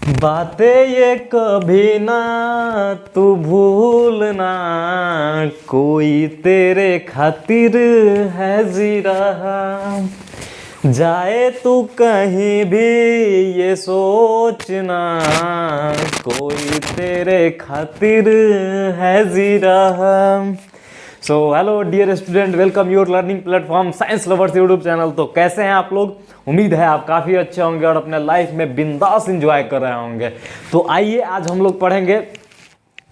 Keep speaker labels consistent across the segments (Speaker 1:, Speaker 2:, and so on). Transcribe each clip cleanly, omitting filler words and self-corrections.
Speaker 1: बातें ये कभी ना तू भूलना, कोई तेरे खातिर है जी रहा। जाए तू कहीं भी ये सोचना, कोई तेरे खातिर है जी रहा। So hello dear student, welcome your learning platform science lovers YouTube channel. तो कैसे हैं आप लोग? उम्मीद है आप काफ़ी अच्छे होंगे और अपने लाइफ में बिंदास एंजॉय कर रहे होंगे। तो आइए आज हम लोग पढ़ेंगे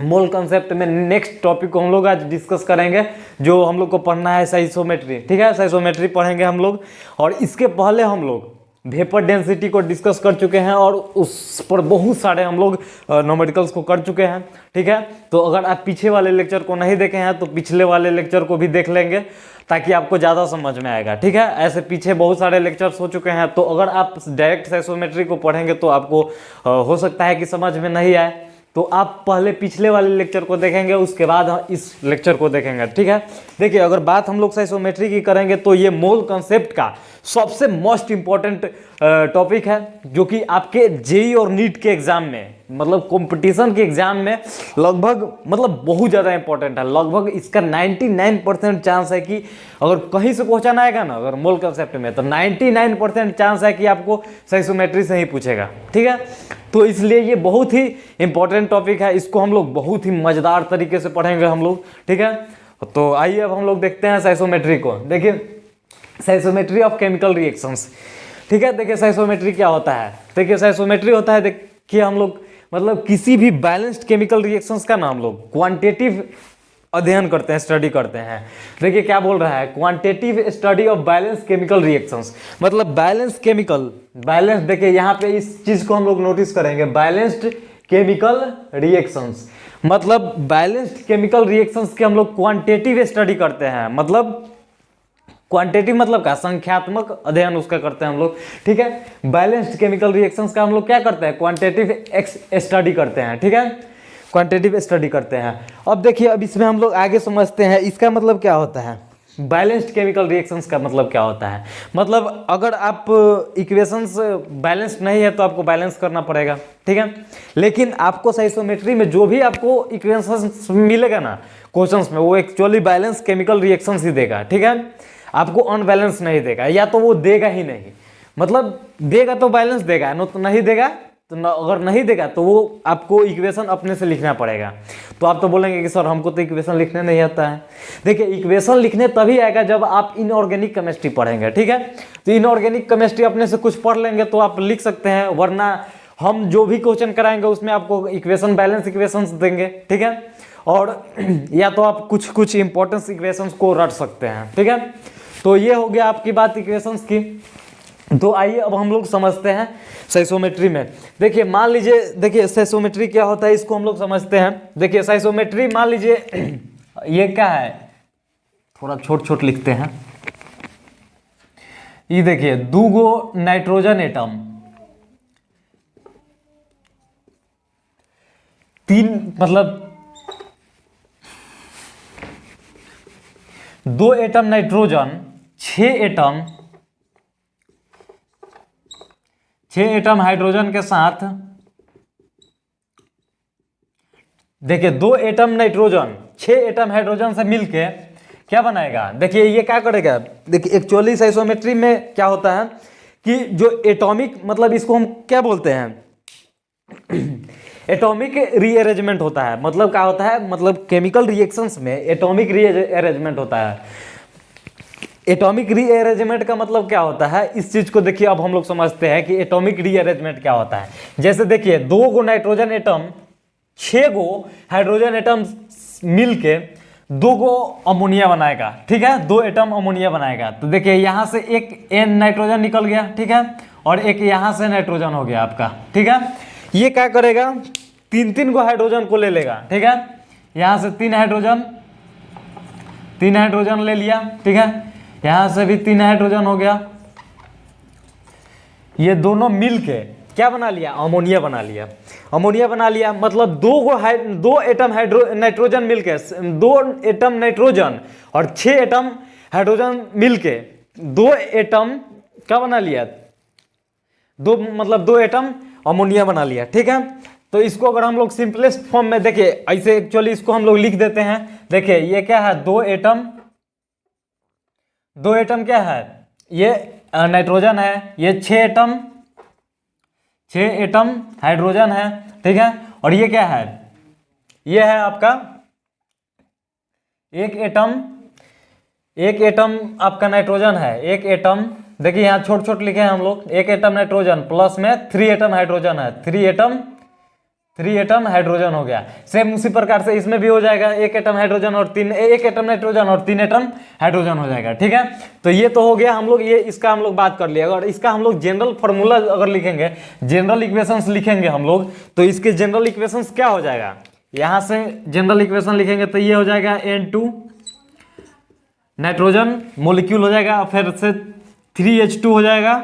Speaker 1: मोल कंसेप्ट में नेक्स्ट टॉपिक को हम लोग आज डिस्कस करेंगे, जो हम लोग को पढ़ना है साइसोमेट्री। ठीक है, साइसोमेट्री पढ़ेंगे हम लोग। और इसके पहले हम लोग वेपर डेंसिटी को डिस्कस कर चुके हैं और उस पर बहुत सारे हम लोग न्यूमेरिकल्स को कर चुके हैं। ठीक है, तो अगर आप पीछे वाले लेक्चर को नहीं देखे हैं तो पिछले वाले लेक्चर को भी देख लेंगे ताकि आपको ज़्यादा समझ में आएगा। ठीक है, ऐसे पीछे बहुत सारे लेक्चर्स हो चुके हैं, तो अगर आप डायरेक्ट साइसोमेट्री को पढ़ेंगे तो आपको हो सकता है कि समझ में नहीं आए। तो आप पहले पिछले वाले लेक्चर को देखेंगे, उसके बाद इस लेक्चर को देखेंगे। ठीक है, देखिए अगर बात हम लोग साइसोमेट्री की करेंगे तो ये मोल कंसेप्ट का सबसे मोस्ट इंपॉर्टेंट टॉपिक है, जो कि आपके जेई और नीट के एग्जाम में, मतलब कंपटीशन के एग्जाम में लगभग मतलब बहुत ज़्यादा इंपॉर्टेंट है। लगभग इसका 99% चांस है कि अगर कहीं से क्वेश्चन आएगा ना अगर मोल कंसेप्ट में, तो 99% चांस है कि आपको साइसोमेट्री से ही पूछेगा। ठीक है, तो इसलिए ये बहुत ही इंपॉर्टेंट टॉपिक है, इसको हम लोग बहुत ही मज़ेदार तरीके से पढ़ेंगे हम लोग। ठीक है, तो आइए अब हम लोग देखते हैं साइसोमेट्री को। देखिए साइसोमेट्री ऑफ केमिकल रिएक्शंस। ठीक है, देखिए साइसोमेट्री क्या होता है। देखिए साइसोमेट्री होता है, देखिए हम लोग मतलब किसी भी बैलेंस्ड केमिकल रिएक्शंस का ना हम लोग क्वांटिटेटिव अध्ययन करते हैं, स्टडी करते हैं। देखिए क्या बोल रहा है, quantitative study of balance chemical reactions, मतलब बैलेंस केमिकल बैलेंस। देखिए यहाँ पे इस चीज को हम लोग नोटिस करेंगे, बैलेंस्ड केमिकल रिएक्शंस, मतलब बैलेंस्ड केमिकल रिएक्शंस के हम लोग क्वांटिटेटिव स्टडी करते हैं। मतलब क्वांटिटेटिव मतलब क्या, संख्यात्मक अध्ययन उसका करते हैं हम लोग। ठीक है, बैलेंस्ड केमिकल रिएक्शंस का हम लोग क्या करते हैं, क्वांटिटेटिव स्टडी करते हैं। ठीक है, क्वांटिटेटिव स्टडी करते हैं। अब देखिए अब इसमें हम लोग आगे समझते हैं इसका मतलब क्या होता है, बैलेंस्ड केमिकल रिएक्शंस का मतलब क्या होता है। मतलब अगर आप इक्वेशंस बैलेंस्ड नहीं है तो आपको बैलेंस करना पड़ेगा। ठीक है, लेकिन आपको साइसोमेट्री में जो भी आपको इक्वेशंस मिलेगा ना क्वेश्चंस में, वो एक्चुअली बैलेंस केमिकल रिएक्शंस ही देगा। ठीक है, आपको अनबैलेंस नहीं देगा, या तो वो देगा ही नहीं, मतलब देगा तो बैलेंस देगा, तो नहीं देगा तो अगर नहीं देगा तो वो आपको इक्वेशन अपने से लिखना पड़ेगा। तो आप तो बोलेंगे कि सर हमको तो इक्वेशन लिखने नहीं आता है। देखिए इक्वेशन लिखने तभी आएगा जब आप इनऑर्गेनिक केमिस्ट्री पढ़ेंगे। ठीक है, तो इनऑर्गेनिक केमिस्ट्री अपने से कुछ पढ़ लेंगे तो आप लिख सकते हैं, वरना हम जो भी क्वेश्चन कराएंगे उसमें आपको इक्वेशन बैलेंस इक्वेशंस देंगे। ठीक है, और या तो आप कुछ कुछ इंपॉर्टेंस इक्वेशंस को रट सकते हैं। ठीक है, तो ये हो गया आपकी बात इक्वेशंस की। तो आइए अब हम लोग समझते हैं साइसोमेट्री में। देखिए मान लीजिए, देखिए साइसोमेट्री क्या होता है इसको हम लोग समझते हैं। देखिए साइसोमेट्री मान लीजिए ये क्या है, थोड़ा छोट छोट लिखते हैं। ये देखिए 2 गो नाइट्रोजन एटम, 3 मतलब 2 एटम नाइट्रोजन, 6 एटम हाइड्रोजन के साथ। देखिए 2 एटम नाइट्रोजन 6 एटम हाइड्रोजन से मिलके क्या बनाएगा। देखिए ये क्या करेगा, देखिए एक्चुअली साइसोमेट्री में क्या होता है कि जो एटॉमिक, मतलब इसको हम क्या बोलते हैं, एटॉमिक रीअरेंजमेंट होता है। मतलब क्या होता है, मतलब केमिकल रिएक्शंस में एटॉमिक रीअरेंजमेंट होता है। एटॉमिक रीअरेंजमेंट का मतलब क्या होता है, इस चीज को देखिए अब हम लोग समझते हैं कि एटॉमिक रीअरेंजमेंट क्या होता है। जैसे देखिए 2 गो नाइट्रोजन एटम 6 गो हाइड्रोजन एटम मिलके 2 गो अमोनिया बनाएगा। ठीक है, 2 एटम अमोनिया बनाएगा। तो देखिए यहाँ से एक N नाइट्रोजन निकल गया। ठीक है, और एक यहाँ से नाइट्रोजन हो गया आपका। ठीक है, ये क्या करेगा, 3 गो हाइड्रोजन को ले लेगा। ठीक है, यहाँ से 3 हाइड्रोजन ले लिया। ठीक है, यहाँ से भी 3 हाइड्रोजन हो गया। ये दोनों मिलके क्या बना लिया, अमोनिया बना लिया। अमोनिया बना लिया मतलब 2 एटम नाइट्रोजन मिलके, 2 एटम नाइट्रोजन और 6 एटम हाइड्रोजन मिलके 2 एटम क्या बना लिया, 2 एटम अमोनिया बना लिया। ठीक है, तो इसको अगर हम लोग सिंपलेस्ट फॉर्म में देखिए, ऐसे एक्चुअली इसको हम लोग लिख देते हैं। देखिए ये क्या है, दो एटम क्या है, ये नाइट्रोजन है, ये 6 एटम हाइड्रोजन है। ठीक है, और ये क्या है, ये है आपका एक एटम आपका नाइट्रोजन है, एक एटम। देखिए यहाँ छोट छोट लिखे हैं हम लोग, एक एटम नाइट्रोजन प्लस में 3 एटम हाइड्रोजन है, 3 एटम हाइड्रोजन हो गया। सेम उसी प्रकार से इसमें भी हो जाएगा, एक एटम नाइट्रोजन और 3 एटम हाइड्रोजन हो जाएगा। ठीक है, तो ये तो हो गया हम लोग, ये इसका हम लोग बात कर लिया। अगर इसका हम लोग जनरल फॉर्मूला अगर लिखेंगे, जनरल इक्वेशंस लिखेंगे हम लोग, तो इसके जनरल इक्वेशंस क्या हो जाएगा, यहाँ से जनरल इक्वेशन लिखेंगे तो ये हो जाएगा N2 नाइट्रोजन मोलिक्यूल हो जाएगा, फिर से 3H2 हो जाएगा।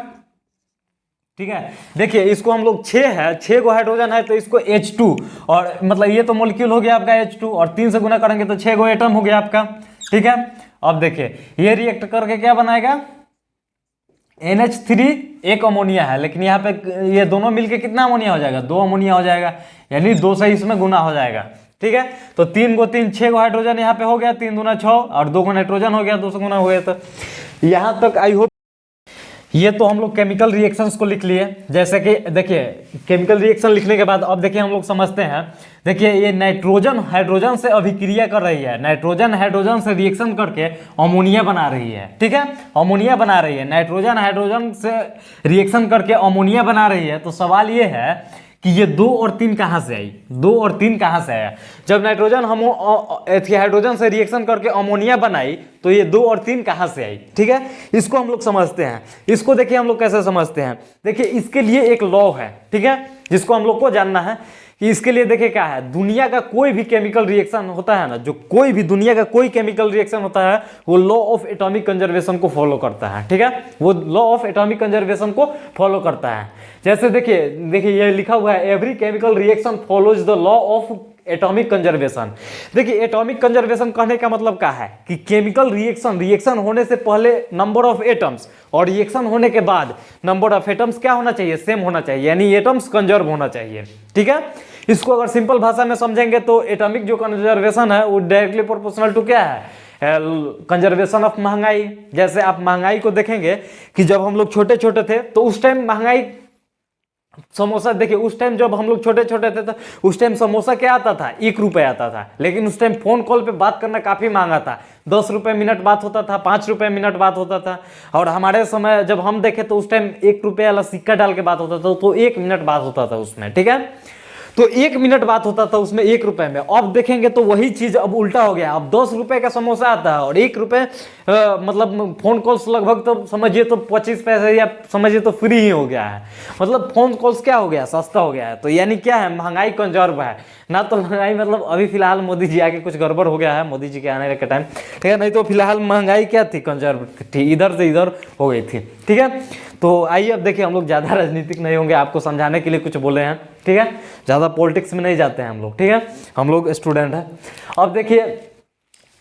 Speaker 1: ठीक है, देखिए इसको हम लोग 6 गो हाइड्रोजन है तो इसको H2, और मतलब ये तो मोलिक्यूल हो गया आपका H2, और 3 से गुना करेंगे तो 6 गो एटम हो गया आपका। ठीक है, अब देखिए ये रिएक्ट करके क्या बनाएगा, NH3 एक अमोनिया है, लेकिन यहाँ पे ये दोनों मिलके कितना अमोनिया हो जाएगा, 2 अमोनिया हो जाएगा, यानी 2 से इसमें गुना हो जाएगा। ठीक है, तो 3 गो 3 6 गो हाइड्रोजन यहाँ पे हो गया, 3 दूना 6, और 2 गो नाइट्रोजन हो गया, 2 से गुना हो गया। तो यहाँ तक आई होप ये तो हम लोग केमिकल रिएक्शंस को लिख लिए। जैसे कि देखिए केमिकल रिएक्शन लिखने के बाद अब देखिए हम लोग समझते हैं। देखिए ये नाइट्रोजन हाइड्रोजन से अभिक्रिया कर रही है, नाइट्रोजन हाइड्रोजन से रिएक्शन करके अमोनिया बना रही है। ठीक है, अमोनिया बना रही है, नाइट्रोजन हाइड्रोजन से रिएक्शन करके अमोनिया बना रही है। तो सवाल ये है कि ये 2 और 3 कहाँ से आई, 2 और 3 कहाँ से आया। जब नाइट्रोजन हम हाइड्रोजन से रिएक्शन करके अमोनिया बनाई तो ये 2 और 3 कहाँ से आई। ठीक है, इसको हम लोग समझते हैं। इसको देखिए हम लोग कैसे समझते हैं। देखिए इसके लिए एक लॉ है, ठीक है, जिसको हम लोग को जानना है कि इसके लिए देखिए क्या है, दुनिया का कोई भी केमिकल रिएक्शन होता है ना, जो कोई भी दुनिया का कोई केमिकल रिएक्शन होता है वो लॉ ऑफ एटॉमिक कंजर्वेशन को फॉलो करता है। ठीक है, वो लॉ ऑफ एटॉमिक कंजर्वेशन को फॉलो करता है। जैसे देखिए ये लिखा हुआ है, every chemical reaction follows the law of atomic conservation. देखिए एटॉमिक कंजर्वेशन कहने का मतलब क्या है कि केमिकल रिएक्शन होने से पहले नंबर ऑफ एटम्स और रिएक्शन होने के बाद नंबर ऑफ एटम्स क्या होना चाहिए, सेम होना चाहिए, यानी एटम्स कंजर्व होना चाहिए। ठीक है, इसको अगर सिंपल भाषा में समझेंगे तो एटॉमिक जो कंजर्वेशन है वो डायरेक्टली प्रोपोर्शनल टू क्या है, कंजर्वेशन ऑफ महंगाई। जैसे आप महंगाई को देखेंगे कि जब हम लोग छोटे छोटे थे तो उस टाइम महंगाई, समोसा देखिए उस टाइम जब हम लोग छोटे छोटे थे तो उस टाइम समोसा क्या आता था, 1 रुपये आता था। लेकिन उस टाइम फोन कॉल पे बात करना काफी महंगा था, 10 रुपये मिनट बात होता था, 5 रुपये मिनट बात होता था। और हमारे समय जब हम देखे तो उस टाइम 1 रुपये वाला सिक्का डाल के बात होता था, तो 1 मिनट बात होता था उसमें। ठीक है, तो 1 मिनट बात होता था उसमें 1 रुपए में। अब देखेंगे तो वही चीज अब उल्टा हो गया, अब 10 रुपए का समोसा आता है और 1 रुपए मतलब फोन कॉल्स लगभग तो समझिए तो 25 पैसे या समझिए तो फ्री ही हो गया है। मतलब फोन कॉल्स क्या हो गया, सस्ता हो गया है। तो यानी क्या है, महंगाई कंजर्व है ना। तो महंगाई मतलब अभी फिलहाल मोदी जी आके कुछ गड़बड़ हो गया है, मोदी जी के आने के टाइम, ठीक है, नहीं तो फिलहाल महंगाई क्या थी, कंजर्व थी, इधर से इधर हो गई थी। ठीक है, तो आइए अब देखिए हम लोग ज़्यादा राजनीतिक नहीं होंगे, आपको समझाने के लिए कुछ बोले हैं। ठीक है, ज़्यादा पॉलिटिक्स में नहीं जाते हैं हम लोग। ठीक है, हम लोग स्टूडेंट हैं। अब देखिए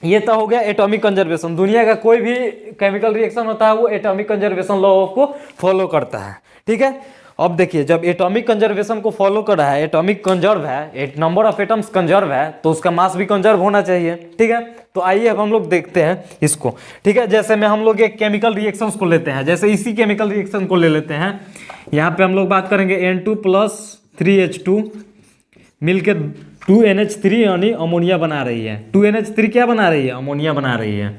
Speaker 1: ये तो हो गया एटॉमिक कंजर्वेशन। दुनिया का कोई भी केमिकल रिएक्शन होता है वो एटॉमिक कंजर्वेशन लॉ को फॉलो करता है। ठीक है, अब देखिए जब एटॉमिक कंजर्वेशन को फॉलो कर रहा है, एटॉमिक कंजर्व है, नंबर ऑफ एटम्स कंजर्व है, तो उसका मास भी कंजर्व होना चाहिए। ठीक है, तो आइए अब हम लोग देखते हैं इसको। ठीक है, जैसे में हम लोग एक केमिकल रिएक्शंस को लेते हैं, जैसे इसी केमिकल रिएक्शन को ले लेते हैं। यहाँ पे हम लोग बात करेंगे N2 + 3H2 मिलके 2NH3 यानी अमोनिया बना रही है। 2NH3 क्या बना रही है, अमोनिया बना रही है।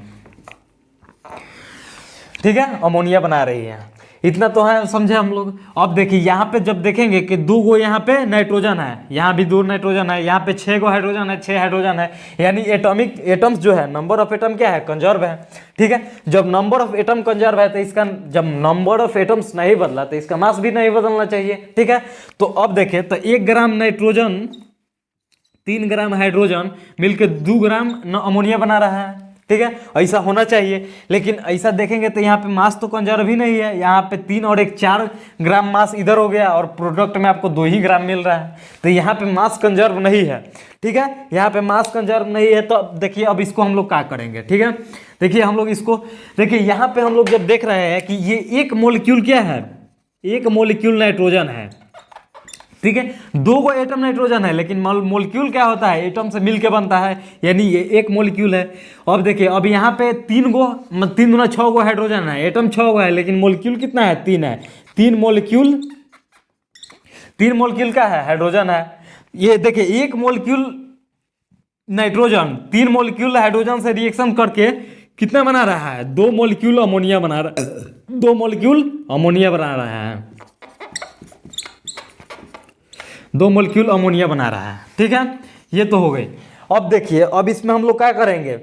Speaker 1: ठीक है, अमोनिया बना रही है, इतना तो है, समझे हम लोग। अब देखिए यहाँ पे जब देखेंगे कि 2 गो यहाँ पे नाइट्रोजन है, यहाँ भी 2 नाइट्रोजन है, यहाँ पे 6 गो हाइड्रोजन है, 6 हाइड्रोजन है, यानी एटॉमिक एटम्स जो है, नंबर ऑफ एटम क्या है, कंजर्व है। ठीक है, जब नंबर ऑफ एटम कंजर्व है तो इसका, जब नंबर ऑफ एटम्स नहीं बदला तो इसका मास भी नहीं बदलना चाहिए। ठीक है, तो अब देखें तो 1 ग्राम नाइट्रोजन 3 ग्राम हाइड्रोजन मिलकर 2 ग्राम अमोनिया बना रहा है। ठीक है, ऐसा होना चाहिए, लेकिन ऐसा देखेंगे तो यहाँ पे मास तो कंजर्व ही नहीं है। यहाँ पे 3 और 1 4 ग्राम मास इधर हो गया और प्रोडक्ट में आपको 2 ही ग्राम मिल रहा है, तो यहाँ पे मास कंजर्व नहीं है। ठीक है, यहाँ पे मास कंजर्व नहीं है। तो अब देखिए अब इसको हम लोग क्या करेंगे। ठीक है, देखिए हम लोग इसको देखिए यहाँ पे हम लोग जब देख रहे हैं कि ये एक मोलिक्यूल क्या है, एक मोलिक्यूल नाइट्रोजन है, ठीक है, दो गो एटम नाइट्रोजन है, लेकिन मोलिक्यूल क्या होता है, एटम से मिलके बनता है, यानी ये एक मोलिक्यूल है। अब देखिए, अब यहाँ पे 3 गुना 6 गो हाइड्रोजन है, एटम 6 गो है, लेकिन मोलिक्यूल कितना है, 3 है। 3 मोलिक्यूल का है, हाइड्रोजन है। ये देखिए, एक मोलिक्यूल नाइट्रोजन 3 मोलिक्यूल हाइड्रोजन से रिएक्शन करके कितना बना रहा है, 2 मोलिक्यूल अमोनिया बना रहा है, 2 मोलिक्यूल अमोनिया बना रहा है, 2 मोलिक्यूल अमोनिया बना रहा है। ठीक है, ये तो हो गई। अब देखिए, अब इसमें हम लोग क्या करेंगे,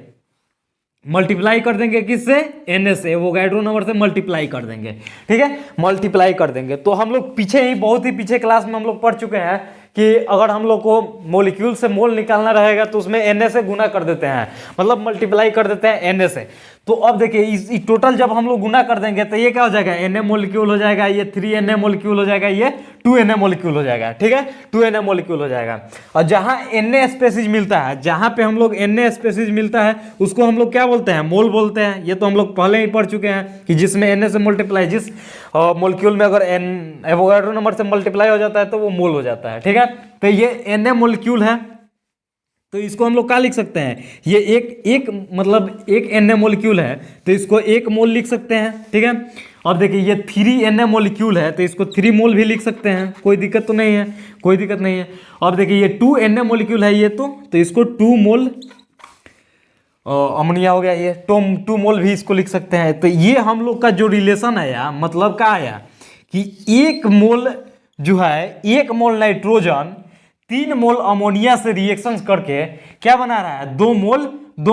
Speaker 1: मल्टीप्लाई कर देंगे, किससे, Na से, एवोगाड्रो नंबर से मल्टीप्लाई कर देंगे। ठीक है, मल्टीप्लाई कर देंगे। तो हम लोग पीछे ही, बहुत ही पीछे क्लास में हम लोग पढ़ चुके हैं कि अगर हम लोग को मॉलिक्यूल से मोल निकालना रहेगा तो उसमें Na से गुना कर देते हैं, मतलब मल्टीप्लाई कर देते हैं Na से। तो अब देखिए, इस टोटल जब हम लोग गुना कर देंगे तो ये क्या हो जाएगा, Na मोलिक्यूल हो जाएगा, ये 3Na मोलिक्यूल हो जाएगा, ये 2Na मोलिक्यूल हो जाएगा। ठीक है, 2Na मोलिक्यूल हो जाएगा। और जहाँ Na स्पेसिस मिलता है, जहाँ पे हम लोग Na स्पेसिस मिलता है, उसको हम लोग क्या बोलते हैं, मोल बोलते हैं। ये तो हम लोग पहले ही पढ़ चुके हैं कि जिसमें Na से मल्टीप्लाई, जिस मोलिक्यूल में अगर एवोगाड्रो नंबर से मल्टीप्लाई हो जाता है तो वो मोल हो जाता है। ठीक है, तो ये Na मोलिक्यूल है, तो इसको हम लोग क्या लिख सकते हैं, ये एक मतलब एक Na मोलिक्यूल है, तो इसको 1 मोल लिख सकते हैं। ठीक है, अब देखिए, ये 3Na मोलिक्यूल है, तो इसको 3 मोल भी लिख सकते हैं, कोई दिक्कत तो नहीं है, कोई दिक्कत नहीं है। अब देखिए, ये 2Na मोलिक्यूल है, ये तो इसको 2 मोल अमोनिया हो गया, ये 2 मोल भी इसको लिख सकते हैं। तो ये हम लोग का जो रिलेशन आया, मतलब क्या आया कि 1 मोल जो है, 1 मोल नाइट्रोजन 3 मोल अमोनिया से रिएक्शन करके क्या बना रहा है, 2 मोल 1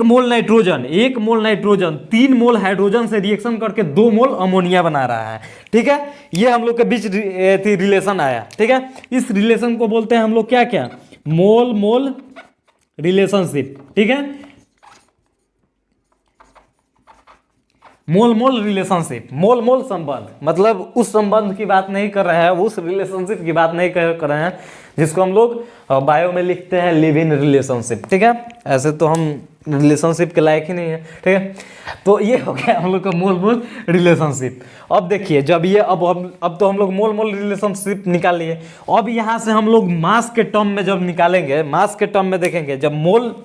Speaker 1: मोल नाइट्रोजन 3 मोल हाइड्रोजन से रिएक्शन करके 2 मोल अमोनिया बना रहा है। ठीक है, ये हम लोग के बीच रिलेशन आया। ठीक है, इस रिलेशन को बोलते हैं हम लोग क्या, मोल मोल रिलेशनशिप। ठीक है, मोल मोल रिलेशनशिप, मोल मोल संबंध, मतलब उस संबंध की बात नहीं कर रहे हैं, उस रिलेशनशिप की बात नहीं कर रहे हैं जिसको हम लोग बायो में लिखते हैं लिव इन रिलेशनशिप। ठीक है, ऐसे तो हम रिलेशनशिप के लायक ही नहीं है। ठीक है, तो ये हो गया हम लोग का मोल मोल रिलेशनशिप। अब देखिए, जब ये अब तो हम लोग मोल मोल रिलेशनशिप निकाल लिए। अब यहाँ से हम लोग मास के टर्म में जब निकालेंगे, मास के टर्म में देखेंगे, जब मोल,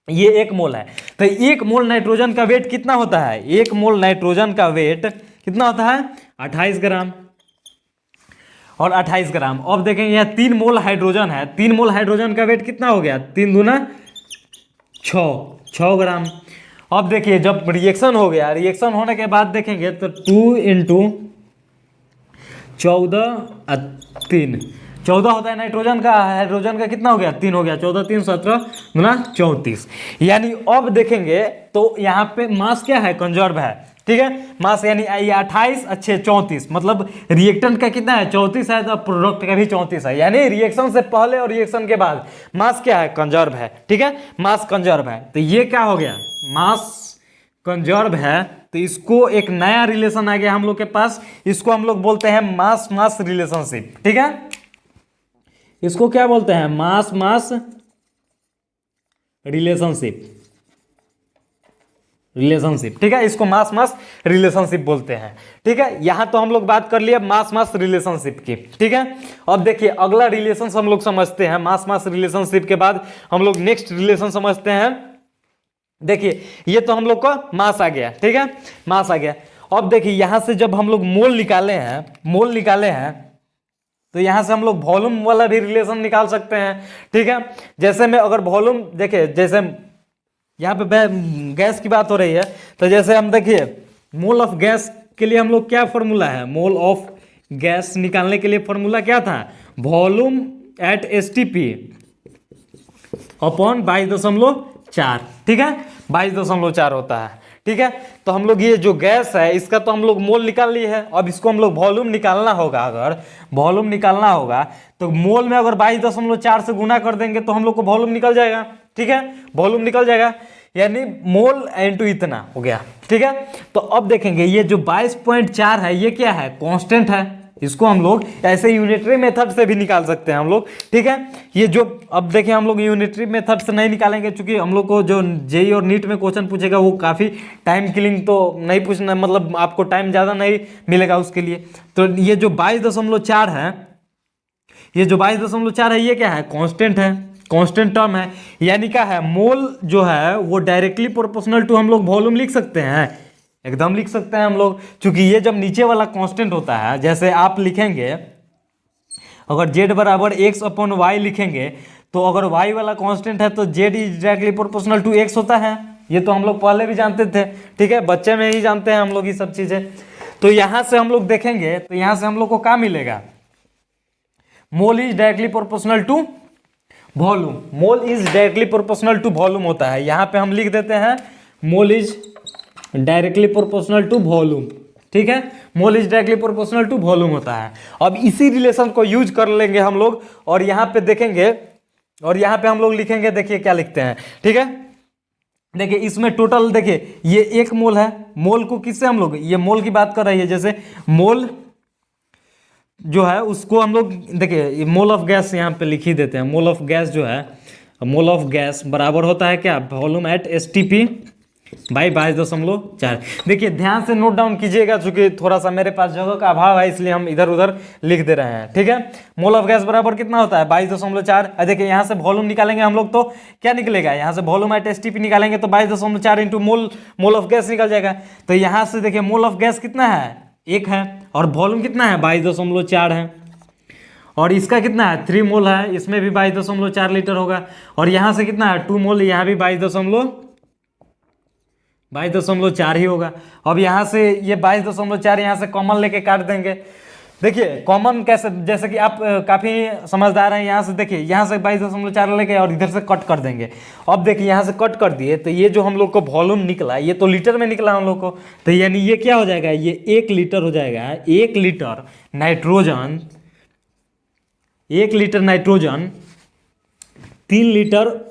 Speaker 1: ये 1 मोल है, तो 1 मोल नाइट्रोजन का वेट कितना होता है, 1 मोल नाइट्रोजन का वेट कितना होता है, 28 ग्राम और 28 ग्राम। अब देखेंगे, यहाँ 3 मोल हाइड्रोजन है, 3 मोल हाइड्रोजन का वेट कितना हो गया, 3 दूना 6 ग्राम। अब देखिए, जब रिएक्शन हो गया, रिएक्शन होने के बाद देखेंगे तो 2 × 14 14 होता है नाइट्रोजन का, हाइड्रोजन का कितना हो गया, 3 हो गया, 14 3 17 गुना 34। यानी अब देखेंगे तो यहाँ पे मास क्या है, कंजर्व है। ठीक है, मास यानी ये 28 अच्छे 34, मतलब रिएक्टेंट का कितना है, 34 है, तो प्रोडक्ट का भी 34 है, यानी रिएक्शन से पहले और रिएक्शन के बाद मास क्या है, कंजर्व है। ठीक है, मास कंजर्व है, तो ये क्या हो गया, मास कंजर्व है। तो इसको एक नया रिलेशन आ गया हम लोग के पास, इसको हम लोग बोलते हैं मास मास रिलेशनशिप। ठीक है, इसको क्या बोलते हैं, मास मास रिलेशनशिप। ठीक है, इसको मास मास रिलेशनशिप बोलते हैं। ठीक है, यहां तो हम लोग बात कर लिए मास मास रिलेशनशिप की। ठीक है, अब देखिए, अगला रिलेशन हम लोग समझते हैं। मास मास रिलेशनशिप के बाद हम लोग नेक्स्ट रिलेशन समझते हैं। देखिए, ये तो हम लोग का मास आ गया। ठीक है, मास आ गया। अब देखिए, यहां से जब हम लोग मोल निकाले हैं तो यहां से हम लोग वॉल्यूम वाला भी रिलेशन निकाल सकते हैं। ठीक है, जैसे में अगर वॉल्यूम देखिए, जैसे यहाँ पे गैस की बात हो रही है, तो जैसे हम देखिए, मोल ऑफ गैस के लिए हम लोग क्या फॉर्मूला है, मोल ऑफ गैस निकालने के लिए फॉर्मूला क्या था, वॉल्यूम एट STP अपॉन 22.4। ठीक है, 22.4 होता है। ठीक है, तो हम लोग ये जो गैस है इसका तो हम लोग मोल निकाल लिए है। अब इसको हम लोग वॉल्यूम निकालना होगा। अगर वॉल्यूम निकालना होगा तो मोल में अगर 22.4 से गुना कर देंगे तो हम लोग को वॉल्यूम निकल जाएगा। ठीक है, वॉल्यूम निकल जाएगा, यानी मोल इनटू इतना हो गया। ठीक है, तो अब देखेंगे, ये जो 22.4 है ये क्या है, कांस्टेंट है। इसको हम लोग ऐसे यूनिटरी मेथड से भी निकाल सकते हैं हम लोग, ठीक है। ये जो अब देखिए हम लोग यूनिटरी मेथड से नहीं निकालेंगे, क्योंकि हम लोग को जो जेई और नीट में क्वेश्चन पूछेगा वो काफ़ी टाइम किलिंग तो नहीं पूछना, मतलब आपको टाइम ज़्यादा नहीं मिलेगा उसके लिए। तो ये जो 22.4 है, ये जो 22.4 है, ये क्या है, कांस्टेंट है, कांस्टेंट टर्म है, यानी क्या है, मोल जो है वो डायरेक्टली प्रोपोर्शनल टू हम लोग वॉल्यूम लिख सकते हैं, एकदम लिख सकते हैं हम लोग, क्योंकि ये जब नीचे वाला कांस्टेंट होता है, जैसे आप लिखेंगे अगर z बराबर x अपॉन वाई लिखेंगे, तो अगर y वाला कांस्टेंट है तो z is directly proportional to x होता है, ये तो हम लोग पहले भी जानते थे, ठीक है, बच्चे में ही जानते हैं हम लोग ये सब चीजें। तो यहां से हम लोग देखेंगे तो यहां से हम लोग को क्या मिलेगा, mole is directly proportional to volume, mole is directly proportional to volume होता है, यहां पे हम लिख देते हैं mole is directly proportional to volume, ठीक है, mole is directly proportional to volume होता है। अब इसी रिलेशन को यूज कर लेंगे हम लोग और यहाँ पे देखेंगे, और यहाँ पे हम लोग लिखेंगे, देखिए क्या लिखते हैं, ठीक है, देखिए इसमें टोटल देखिए ये 1 मोल है, मोल को किससे हम लोग, ये मोल की बात कर रही है, जैसे मोल जो है उसको हम लोग देखिए मोल ऑफ गैस यहाँ पे लिख ही देते हैं, मोल ऑफ गैस जो है, मोल ऑफ गैस बराबर होता है क्या, वॉल्यूम एट STP बाई 22.4। देखिए ध्यान से नोट डाउन कीजिएगा, चूंकि थोड़ा सा मेरे पास जगह का अभाव है इसलिए हम इधर उधर लिख दे रहे हैं, ठीक है। मोल ऑफ गैस बराबर कितना होता है 22.4। देखिए यहाँ से वॉल्यूम निकालेंगे हम लोग तो क्या निकलेगा, यहाँ से वॉल्यूम एट STP निकालेंगे तो 22.4 इंटू मोल ऑफ गैस निकल जाएगा। तो यहाँ से देखिए मोल ऑफ गैस कितना है 1 है, और वॉल्यूम कितना है 22.4 है, और इसका कितना है 3 मोल है, इसमें भी 22.4 लीटर होगा, और यहाँ से कितना है 2 मोल, यहाँ भी 22.4 ही होगा। अब यहाँ से ये 22.4 यहाँ से कॉमन लेके काट देंगे। देखिए कॉमन कैसे, जैसे कि आप काफ़ी समझदार हैं, यहाँ से देखिए यहाँ से 22.4 लेके और इधर से कट कर देंगे। अब देखिए यहाँ से कट कर दिए तो ये जो हम लोग को वॉल्यूम निकला, ये तो लीटर में निकला हम लोग को, तो यानी ये क्या हो जाएगा, ये 1 लीटर हो जाएगा। 1 litre nitrogen, 1 litre nitrogen 3 litre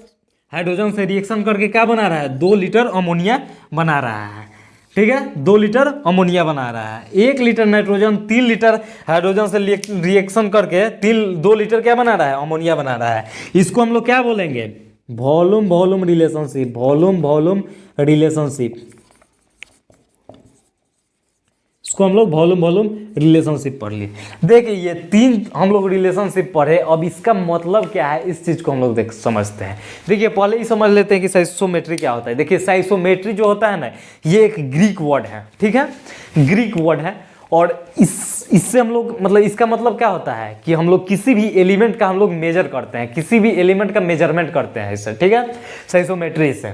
Speaker 1: hydrogen से रिएक्शन करके क्या बना रहा है, 2 लीटर अमोनिया बना रहा है, ठीक है, 2 लीटर अमोनिया बना रहा है। 1 लीटर नाइट्रोजन 3 लीटर हाइड्रोजन से रिएक्शन करके 2 लीटर क्या बना रहा है, अमोनिया बना रहा है। इसको हम लोग क्या बोलेंगे, volume volume relationship, volume volume relationship, इसको हम लोग वॉल्यूम वॉल्यूम रिलेशनशिप पढ़ लिए। देखिए ये 3 हम लोग रिलेशनशिप पढ़े, अब इसका मतलब क्या है इस चीज को हम लोग समझते हैं। देखिए पहले ही समझ लेते हैं कि साइसोमेट्री क्या होता है। देखिए साइसोमेट्री जो होता है ना, ये एक ग्रीक वर्ड है, ठीक है, ग्रीक वर्ड है, और इससे हम लोग मतलब इसका मतलब क्या होता है कि हम लोग किसी भी एलिमेंट का हम लोग मेजर करते हैं, किसी भी एलिमेंट का मेजरमेंट करते हैं इससे, ठीक है, साइसोमेट्री से,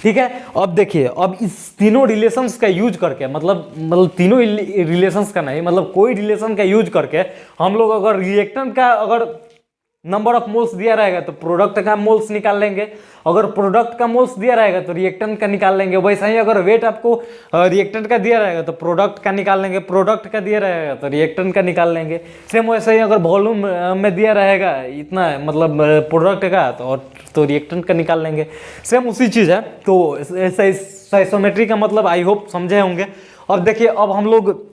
Speaker 1: ठीक है। अब देखिए अब इस तीनों रिलेशंस का यूज करके, मतलब तीनों रिलेशंस का नहीं, मतलब कोई रिलेशन का यूज करके हम लोग अगर रिएक्टेंट का अगर नंबर ऑफ मोल्स दिया रहेगा तो प्रोडक्ट का मोल्स निकाल लेंगे, अगर प्रोडक्ट का मोल्स दिया रहेगा तो रिएक्टेंट का निकाल लेंगे। वैसा ही अगर वेट आपको रिएक्टेंट का दिया रहेगा तो प्रोडक्ट का निकाल लेंगे, प्रोडक्ट का दिया रहेगा तो रिएक्टेंट का निकाल लेंगे। सेम वैसे ही अगर वॉल्यूम में दिया रहेगा इतना मतलब प्रोडक्ट का तो रिएक्टेंट का निकाल लेंगे। सेम उसी चीज़ है। तो साइसोमेट्री का मतलब आई होप समझे होंगे। अब देखिए अब हम लोग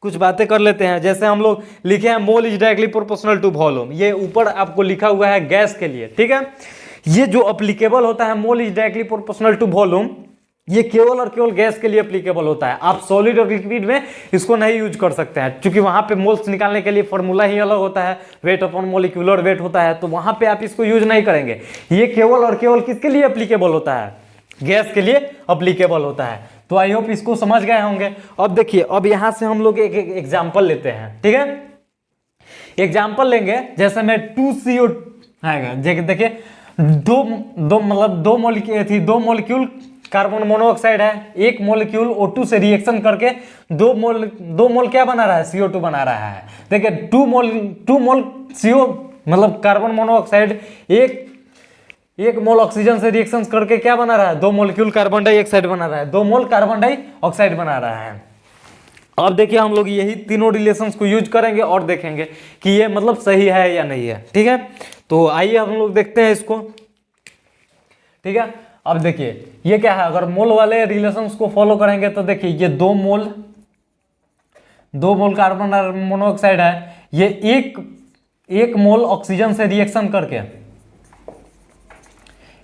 Speaker 1: कुछ बातें कर लेते हैं। जैसे हम लोग लिखे हैं mole is directly proportional to volume, ये ऊपर आपको लिखा हुआ है गैस के लिए, ठीक है। ये जो अप्लीकेबल होता है mole is directly proportional to volume, ये केवल और केवल गैस के लिए अप्लीकेबल होता है। आप सॉलिड और लिक्विड में इसको नहीं यूज कर सकते हैं, क्योंकि वहां पे मोल्स निकालने के लिए फॉर्मूला ही अलग होता है, वेट अपॉन मोलिक्यूलर वेट होता है, तो वहां पे आप इसको यूज नहीं करेंगे। ये केवल और केवल किसके लिए अप्लीकेबल होता है, गैस के लिए अप्लीकेबल होता है। तो आई होप इसको समझ गए होंगे। अब देखिए अब यहां से हम लोग एक एग्जाम्पल लेते हैं, ठीक है। एग्जाम्पल लेंगे, जैसे मैं 2CO आएगा, देखिए दो मॉलिक्यूल कार्बन मोनोऑक्साइड है, एक मॉलिक्यूल O2 से रिएक्शन करके दो मोल क्या बना रहा है, CO2 बना रहा है। देखिए 2 मोल CO मतलब कार्बन मोनोऑक्साइड एक मोल ऑक्सीजन से रिएक्शन करके क्या बना रहा है, 2 मॉलिक्यूल कार्बन डाइऑक्साइड बना रहा है, 2 मोल कार्बन डाइऑक्साइड बना रहा है। अब देखिए हम लोग यही तीनों रिलेशंस को यूज करेंगे और देखेंगे कि ये मतलब सही है या नहीं है, ठीक है। तो आइए हम लोग देखते हैं इसको, ठीक है। अब देखिए ये क्या है, अगर मोल वाले रिलेशंस को फॉलो करेंगे तो देखिए ये 2 2 मोल कार्बन मोनोऑक्साइड है, ये एक मोल ऑक्सीजन से रिएक्शन करके,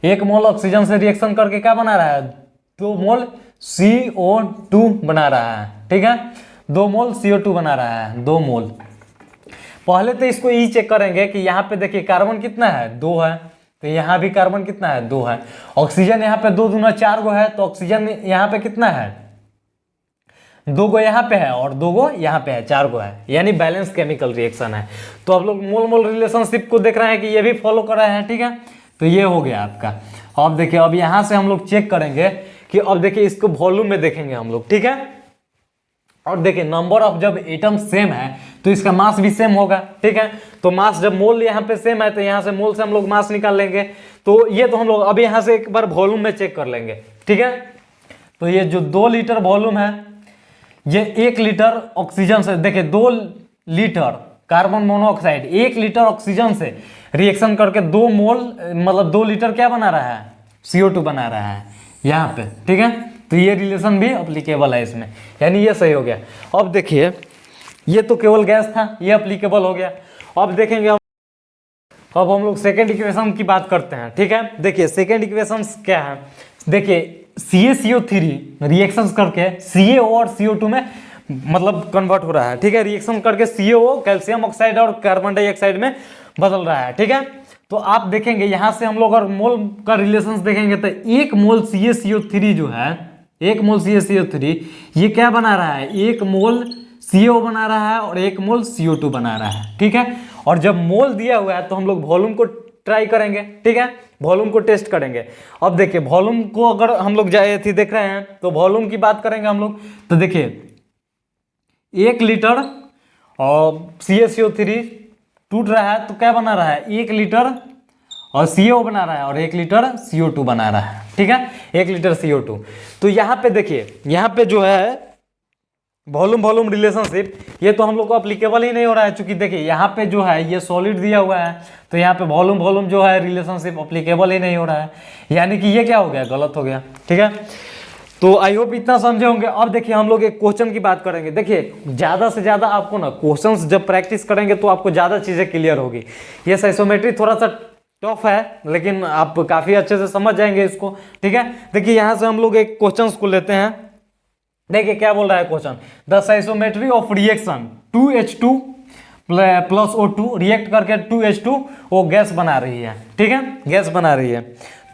Speaker 1: 1 मोल ऑक्सीजन से रिएक्शन करके क्या बना रहा है, 2 मोल CO2 बना रहा है। ठीक है, 2 मोल CO2 बना रहा है, 2 मोल। पहले तो इसको ई चेक करेंगे कि यहाँ पे देखिए कार्बन कितना है, 2 है, तो यहाँ भी कार्बन कितना है, 2 है। ऑक्सीजन यहाँ पे 2 दूना 4 गो है, तो ऑक्सीजन यहाँ पे कितना है, 2 गो यहाँ पे है और 2 गो यहाँ पे है, 4 गो है, यानी बैलेंस केमिकल रिएक्शन है। तो आप लोग मोल मोल रिलेशनशिप को देख रहे हैं कि ये भी फॉलो कर रहे हैं। ठीक है, तो ये हो गया आपका। अब देखिए, अब यहाँ से हम लोग चेक करेंगे कि अब देखिए इसको वॉल्यूम में देखेंगे हम लोग। ठीक है, और देखिए नंबर ऑफ जब एटम सेम है तो इसका मास भी सेम होगा। ठीक है, तो मास जब मोल यहाँ पे सेम है तो यहाँ से मोल से हम लोग मास निकाल लेंगे। तो ये तो हम लोग अभी यहाँ से एक बार वॉल्यूम में चेक कर लेंगे। ठीक है, तो ये जो 2 लीटर वॉल्यूम है, ये 1 लीटर ऑक्सीजन से, देखिए 2 litre carbon monoxide 1 litre oxygen से रिएक्शन करके 2 मोल मतलब 2 लीटर क्या बना रहा है, CO2 बना रहा है यहाँ पे। ठीक है, तो ये रिलेशन भी अप्लीकेबल है इसमें, यानी ये सही हो गया। अब देखिए ये तो केवल गैस था, ये अप्लीकेबल हो गया। अब देखेंगे अब हम लोग सेकेंड इक्वेशन की बात करते हैं। ठीक है, देखिए सेकेंड इक्वेशन क्या है, देखिए CaCO3 रिएक्शंस करके CaO और CO2 में मतलब कन्वर्ट हो रहा है। ठीक है, रिएक्शन करके CaO कैल्शियम ऑक्साइड और कार्बन डाइऑक्साइड में बदल रहा है। ठीक है, तो आप देखेंगे यहाँ से हम लोग अगर मोल का रिलेशन देखेंगे तो 1 मोल CaCO3 जो है, 1 मोल CaCO3 ये क्या बना रहा है, 1 मोल CO बना रहा है और 1 मोल CO2 बना रहा है। ठीक है, और जब मोल दिया हुआ है तो हम लोग वॉल्यूम को ट्राई करेंगे। ठीक है, वॉल्यूम को टेस्ट करेंगे। अब देखिए वॉल्यूम को अगर हम लोग जाए थी देख रहे हैं तो वॉल्यूम की बात करेंगे हम लोग, तो देखिए 1 लीटर और CaCO3 टूट रहा है तो क्या बना रहा है, 1 लीटर और CO बना रहा है और 1 लीटर CO2 बना रहा है। ठीक है, 1 लीटर CO2। तो यहाँ पे देखिए, यहाँ पे जो है वॉल्यूम रिलेशनशिप, ये तो हम लोग को अप्लीकेबल ही नहीं हो रहा है, क्योंकि देखिए यहाँ पे जो है ये सॉलिड दिया हुआ है, तो यहाँ पे वॉल्यूम जो है रिलेशनशिप अप्लीकेबल ही नहीं हो रहा है, यानी कि ये क्या हो गया, गलत हो गया। ठीक है, तो आई होप इतना समझे होंगे। अब देखिए हम लोग एक क्वेश्चन की बात करेंगे। देखिए ज़्यादा से ज़्यादा आपको ना क्वेश्चंस जब प्रैक्टिस करेंगे तो आपको ज़्यादा चीज़ें क्लियर होगी। ये साइसोमेट्री थोड़ा सा टफ है, लेकिन आप काफ़ी अच्छे से समझ जाएंगे इसको। ठीक है, देखिए यहाँ से हम लोग एक क्वेश्चन को लेते हैं। देखिए क्या बोल रहा है question, the stoichiometry of reaction 2H2 plus O2 react करके 2H2 वो गैस बना रही है। ठीक है, गैस बना रही है,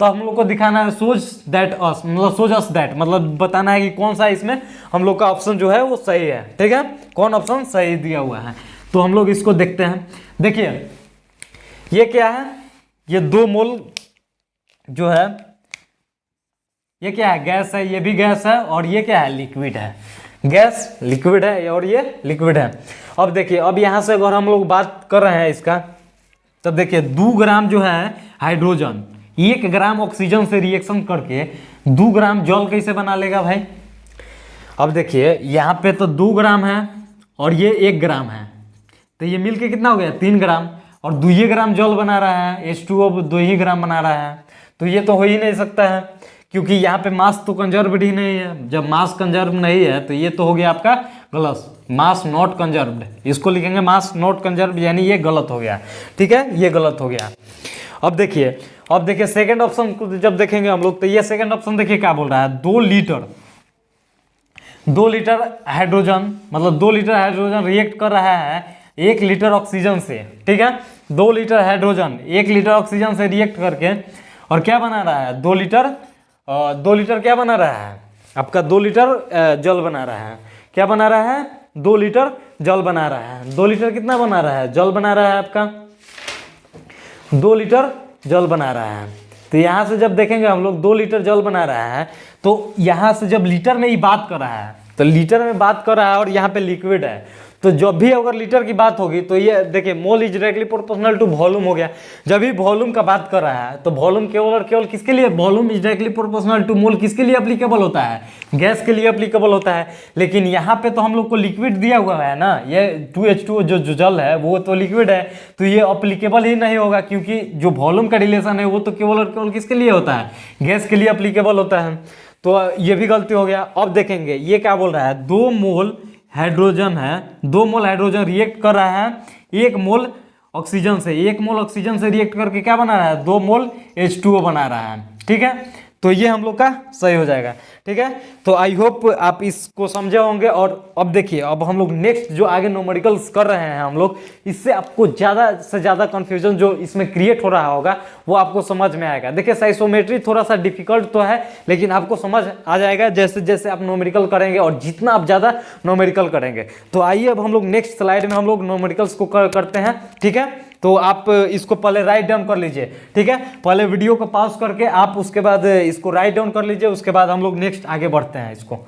Speaker 1: तो हम लोग को दिखाना है सोच दैट अस, मतलब सोच अस दैट, मतलब बताना है कि कौन सा इसमें हम लोग का ऑप्शन जो है वो सही है। ठीक है, कौन ऑप्शन सही दिया हुआ है, तो हम लोग इसको देखते हैं। देखिए ये क्या है, ये 2 मोल जो है ये क्या है, गैस है, ये भी गैस है, और ये क्या है, लिक्विड है। गैस लिक्विड है और ये लिक्विड है। अब देखिए, अब यहाँ से अगर हम लोग बात कर रहे हैं इसका, तब देखिए 2 ग्राम जो है हाइड्रोजन 1 ग्राम ऑक्सीजन से रिएक्शन करके 2 ग्राम जल कैसे बना लेगा भाई। अब देखिए यहाँ पे तो 2 ग्राम है और ये 1 ग्राम है, तो ये मिलके कितना हो गया, 3 ग्राम, और 2 ग्राम जल बना रहा है, H2O 2 ही ग्राम बना रहा है। तो ये तो हो ही नहीं सकता है, क्योंकि यहाँ पे मास तो कंजर्व्ड ही नहीं है। जब मास कंजर्व नहीं है तो ये तो हो गया आपका गलत, मास नॉट कंजर्व्ड, इसको लिखेंगे मास नॉट कंजर्व्ड, यानी ये गलत हो गया। ठीक है, ये गलत हो गया। अब देखिए सेकंड ऑप्शन को जब देखेंगे हम लोग, तो ये सेकंड ऑप्शन देखिए क्या बोल रहा है, 2 लीटर हाइड्रोजन, मतलब 2 लीटर हाइड्रोजन रिएक्ट कर रहा है 1 लीटर ऑक्सीजन से। ठीक है, 2 लीटर हाइड्रोजन 1 लीटर ऑक्सीजन से रिएक्ट करके और क्या बना रहा है, 2 लीटर क्या बना रहा है आपका, 2 लीटर जल बना रहा है। क्या बना रहा है, 2 लीटर जल बना रहा है। 2 लीटर कितना बना रहा है, जल बना रहा है आपका, 2 लीटर जल बना रहा है। तो यहाँ से जब देखेंगे हम लोग 2 लीटर जल बना रहा है, तो यहाँ से जब लीटर में ही बात कर रहा है, तो लीटर में बात कर रहा है और यहाँ पे लिक्विड है, तो जब भी अगर लीटर की बात होगी तो ये देखिए mole is directly proportional to volume हो गया। जब भी वॉल्यूम का बात कर रहा है तो वॉल्यूम केवल और केवल किसके लिए, volume is directly proportional to mole किसके लिए अप्लीकेबल होता है, गैस के लिए अप्लीकेबल होता है। लेकिन यहाँ पे तो हम लोग को लिक्विड दिया हुआ है ना, ये 2H2 जो जल है वो तो लिक्विड है, तो ये अप्लीकेबल ही नहीं होगा, क्योंकि जो वॉल्यूम का रिलेशन है वो तो केवल और केवल किसके लिए होता है, गैस के लिए अप्लीकेबल होता है। तो ये भी गलती हो गया। अब देखेंगे ये क्या बोल रहा है, 2 मोल हाइड्रोजन है, 2 मोल हाइड्रोजन रिएक्ट कर रहा है 1 मोल ऑक्सीजन से, 1 मोल ऑक्सीजन से रिएक्ट करके क्या बना रहा है, 2 मोल H2O बना रहा है। ठीक है, तो ये हम लोग का सही हो जाएगा। ठीक है, तो आई होप आप इसको समझे होंगे। और अब देखिए, अब हम लोग नेक्स्ट जो आगे न्यूमेरिकल्स कर रहे हैं हम लोग, इससे आपको ज़्यादा से ज़्यादा कन्फ्यूजन जो इसमें क्रिएट हो रहा होगा वो आपको समझ में आएगा। देखिए साइसोमेट्री थोड़ा सा डिफिकल्ट तो है, लेकिन आपको समझ आ जाएगा जैसे जैसे आप न्यूमेरिकल करेंगे और जितना आप ज़्यादा न्यूमेरिकल करेंगे। तो आइए अब हम लोग नेक्स्ट स्लाइड में हम लोग न्यूमेरिकल्स को करते हैं। ठीक है, तो आप इसको पहले राइट डाउन कर लीजिए। ठीक है, पहले वीडियो को पॉज करके आप उसके बाद इसको राइट डाउन कर लीजिए, उसके बाद हम लोग नेक्स्ट आगे बढ़ते हैं इसको।